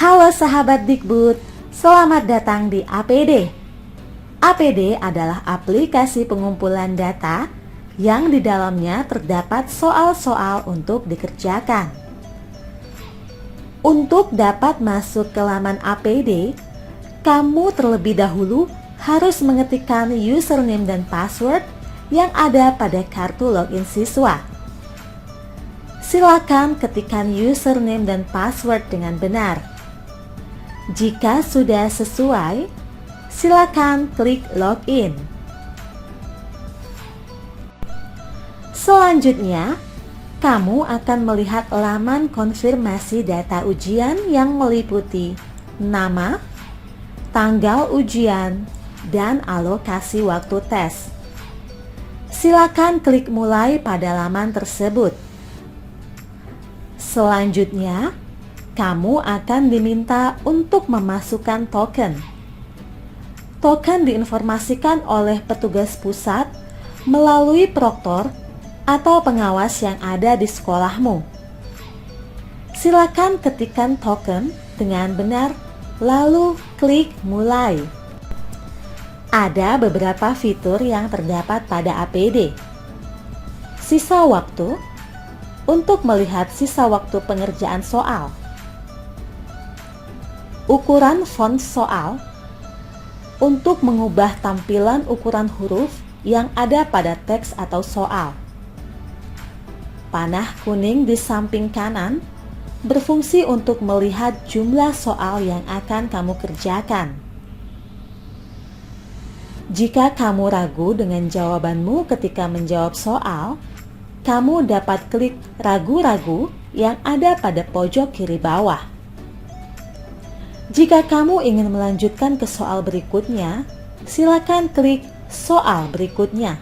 Halo sahabat Dikbud, selamat datang di APD. APD adalah aplikasi pengumpulan data yang di dalamnya terdapat soal-soal untuk dikerjakan. Untuk dapat masuk ke laman APD, kamu terlebih dahulu harus mengetikkan username dan password yang ada pada kartu login siswa. Silakan ketikkan username dan password dengan benar. Jika sudah sesuai, silakan klik login. Selanjutnya, kamu akan melihat laman konfirmasi data ujian yang meliputi nama, tanggal ujian, dan alokasi waktu tes. Silakan klik mulai pada laman tersebut. Selanjutnya, kamu akan diminta untuk memasukkan token. Token diinformasikan oleh petugas pusat melalui proktor atau pengawas yang ada di sekolahmu. Silakan ketikkan token dengan benar, lalu klik mulai. Ada beberapa fitur yang terdapat pada APD. Sisa waktu untuk melihat sisa waktu pengerjaan soal. Ukuran font soal untuk mengubah tampilan ukuran huruf yang ada pada teks atau soal. Panah kuning di samping kanan berfungsi untuk melihat jumlah soal yang akan kamu kerjakan. Jika kamu ragu dengan jawabanmu ketika menjawab soal, kamu dapat klik ragu-ragu yang ada pada pojok kiri bawah. Jika kamu ingin melanjutkan ke soal berikutnya, silakan klik soal berikutnya.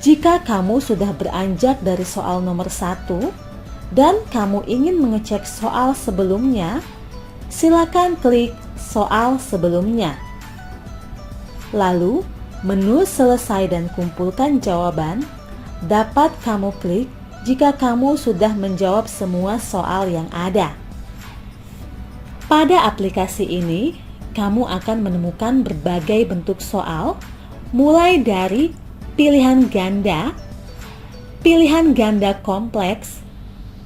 Jika kamu sudah beranjak dari soal nomor 1 dan kamu ingin mengecek soal sebelumnya, silakan klik soal sebelumnya. Lalu, menu selesai dan kumpulkan jawaban dapat kamu klik jika kamu sudah menjawab semua soal yang ada. Pada aplikasi ini, kamu akan menemukan berbagai bentuk soal, mulai dari pilihan ganda kompleks,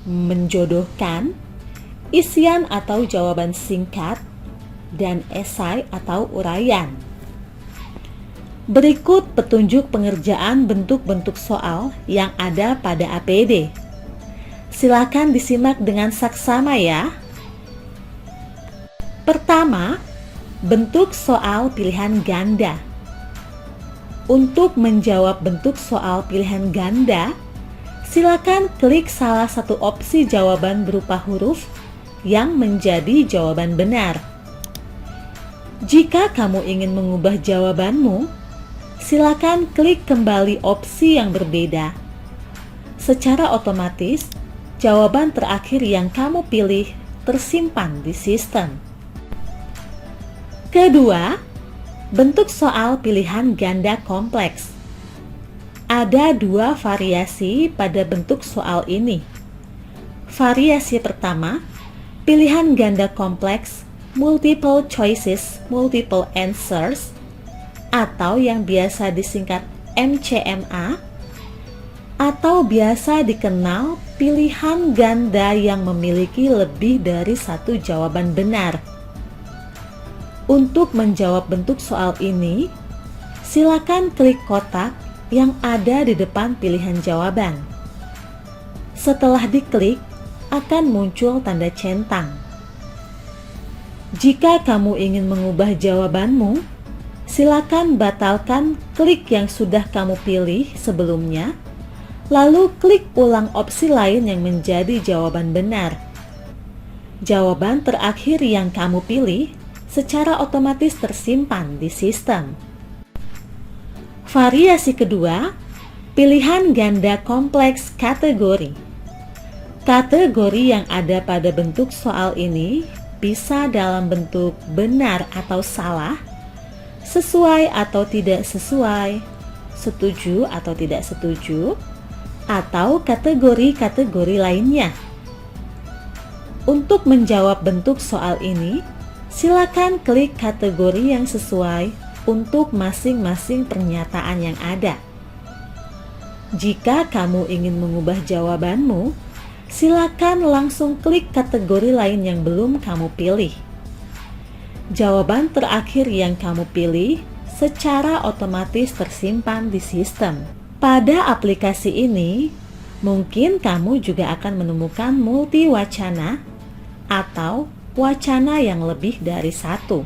menjodohkan, isian atau jawaban singkat, dan esai atau uraian. Berikut petunjuk pengerjaan bentuk-bentuk soal yang ada pada APD. Silakan disimak dengan saksama ya. Pertama, bentuk soal pilihan ganda. Untuk menjawab bentuk soal pilihan ganda, silakan klik salah satu opsi jawaban berupa huruf yang menjadi jawaban benar. Jika kamu ingin mengubah jawabanmu, silakan klik kembali opsi yang berbeda. Secara otomatis, jawaban terakhir yang kamu pilih tersimpan di sistem. Kedua, bentuk soal pilihan ganda kompleks. Ada dua variasi pada bentuk soal ini. Variasi pertama, pilihan ganda kompleks, multiple choices, multiple answers, atau yang biasa disingkat MCMA, atau biasa dikenal pilihan ganda yang memiliki lebih dari satu jawaban benar. Untuk menjawab bentuk soal ini, silakan klik kotak yang ada di depan pilihan jawaban. Setelah diklik, akan muncul tanda centang. Jika kamu ingin mengubah jawabanmu, silakan batalkan klik yang sudah kamu pilih sebelumnya, lalu klik ulang opsi lain yang menjadi jawaban benar. Jawaban terakhir yang kamu pilih secara otomatis tersimpan di sistem. Variasi kedua, pilihan ganda kompleks kategori. Kategori yang ada pada bentuk soal ini bisa dalam bentuk benar atau salah, sesuai atau tidak sesuai, setuju atau tidak setuju, atau kategori-kategori lainnya. Untuk menjawab bentuk soal ini, silakan klik kategori yang sesuai untuk masing-masing pernyataan yang ada. Jika kamu ingin mengubah jawabanmu, silakan langsung klik kategori lain yang belum kamu pilih. Jawaban terakhir yang kamu pilih secara otomatis tersimpan di sistem. Pada aplikasi ini, mungkin kamu juga akan menemukan multi wacana atau wacana yang lebih dari satu.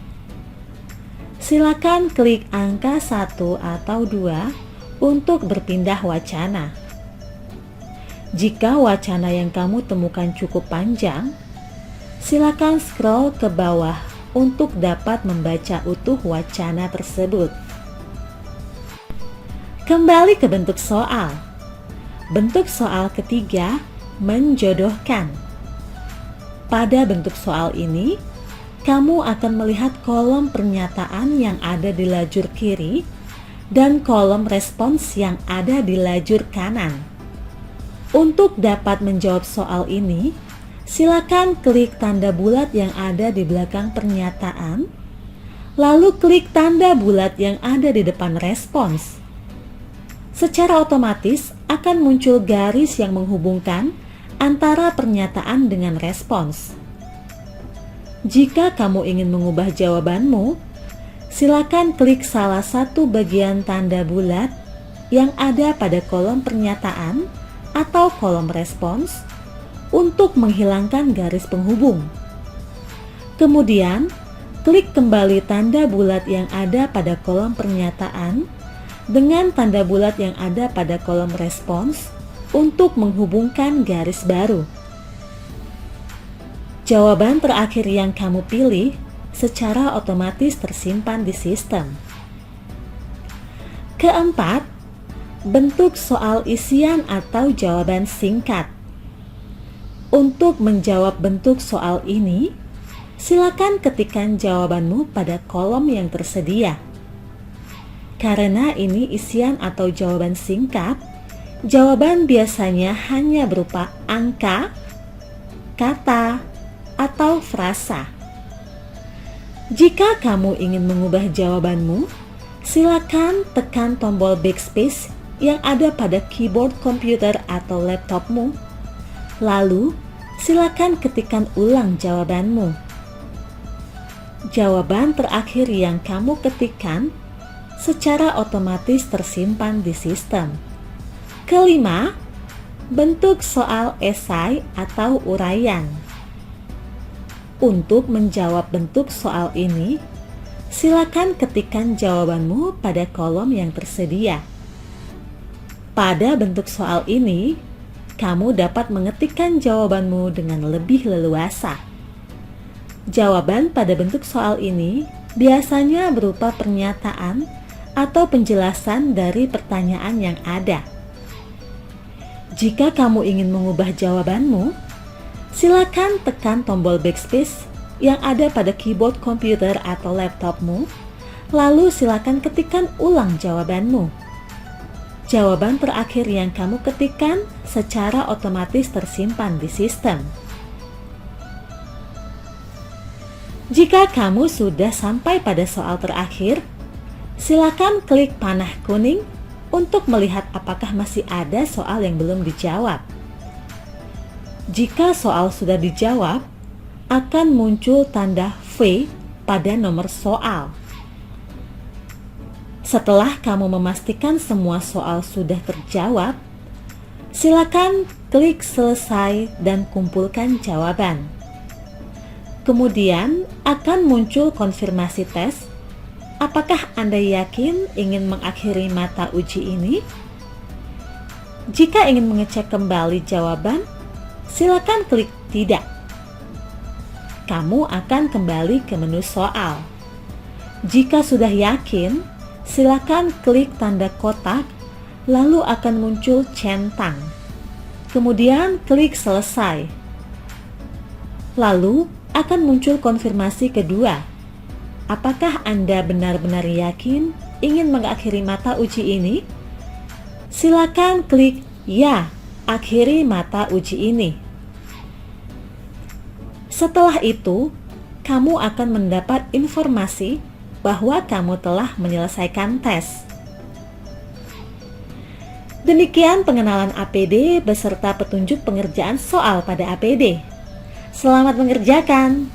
Silakan klik angka 1 atau 2 untuk berpindah wacana. Jika wacana yang kamu temukan cukup panjang, silakan scroll ke bawah untuk dapat membaca utuh wacana tersebut. Kembali ke bentuk soal. Bentuk soal ketiga, menjodohkan. Pada bentuk soal ini, kamu akan melihat kolom pernyataan yang ada di lajur kiri dan kolom respons yang ada di lajur kanan. Untuk dapat menjawab soal ini, silakan klik tanda bulat yang ada di belakang pernyataan, lalu klik tanda bulat yang ada di depan respons. Secara otomatis akan muncul garis yang menghubungkan antara pernyataan dengan respons. Jika kamu ingin mengubah jawabanmu, silakan klik salah satu bagian tanda bulat yang ada pada kolom pernyataan atau kolom respons untuk menghilangkan garis penghubung. Kemudian, klik kembali tanda bulat yang ada pada kolom pernyataan dengan tanda bulat yang ada pada kolom respons untuk menghubungkan garis baru. Jawaban terakhir yang kamu pilih secara otomatis tersimpan di sistem. Keempat, bentuk soal isian atau jawaban singkat. Untuk menjawab bentuk soal ini, silakan ketikkan jawabanmu pada kolom yang tersedia. Karena ini isian atau jawaban singkat, jawaban biasanya hanya berupa angka, kata, atau frasa. Jika kamu ingin mengubah jawabanmu, silakan tekan tombol backspace yang ada pada keyboard komputer atau laptopmu. Lalu, silakan ketikkan ulang jawabanmu. Jawaban terakhir yang kamu ketikkan secara otomatis tersimpan di sistem. Kelima, bentuk soal esai atau uraian. Untuk menjawab bentuk soal ini, silakan ketikkan jawabanmu pada kolom yang tersedia. Pada bentuk soal ini, kamu dapat mengetikkan jawabanmu dengan lebih leluasa. Jawaban pada bentuk soal ini biasanya berupa pernyataan atau penjelasan dari pertanyaan yang ada. Jika kamu ingin mengubah jawabanmu, silakan tekan tombol backspace yang ada pada keyboard komputer atau laptopmu, lalu silakan ketikkan ulang jawabanmu. Jawaban terakhir yang kamu ketikkan secara otomatis tersimpan di sistem. Jika kamu sudah sampai pada soal terakhir, silakan klik panah kuning untuk melihat apakah masih ada soal yang belum dijawab. Jika soal sudah dijawab, akan muncul tanda V pada nomor soal. Setelah kamu memastikan semua soal sudah terjawab, silakan klik selesai dan kumpulkan jawaban. Kemudian akan muncul konfirmasi tes. Apakah Anda yakin ingin mengakhiri mata uji ini? Jika ingin mengecek kembali jawaban, silakan klik tidak. Kamu akan kembali ke menu soal. Jika sudah yakin, silakan klik tanda kotak, lalu akan muncul centang. Kemudian klik selesai. Lalu akan muncul konfirmasi kedua. Apakah Anda benar-benar yakin ingin mengakhiri mata uji ini? Silakan klik ya, akhiri mata uji ini. Setelah itu, kamu akan mendapat informasi bahwa kamu telah menyelesaikan tes. Demikian pengenalan APD beserta petunjuk pengerjaan soal pada APD. Selamat mengerjakan!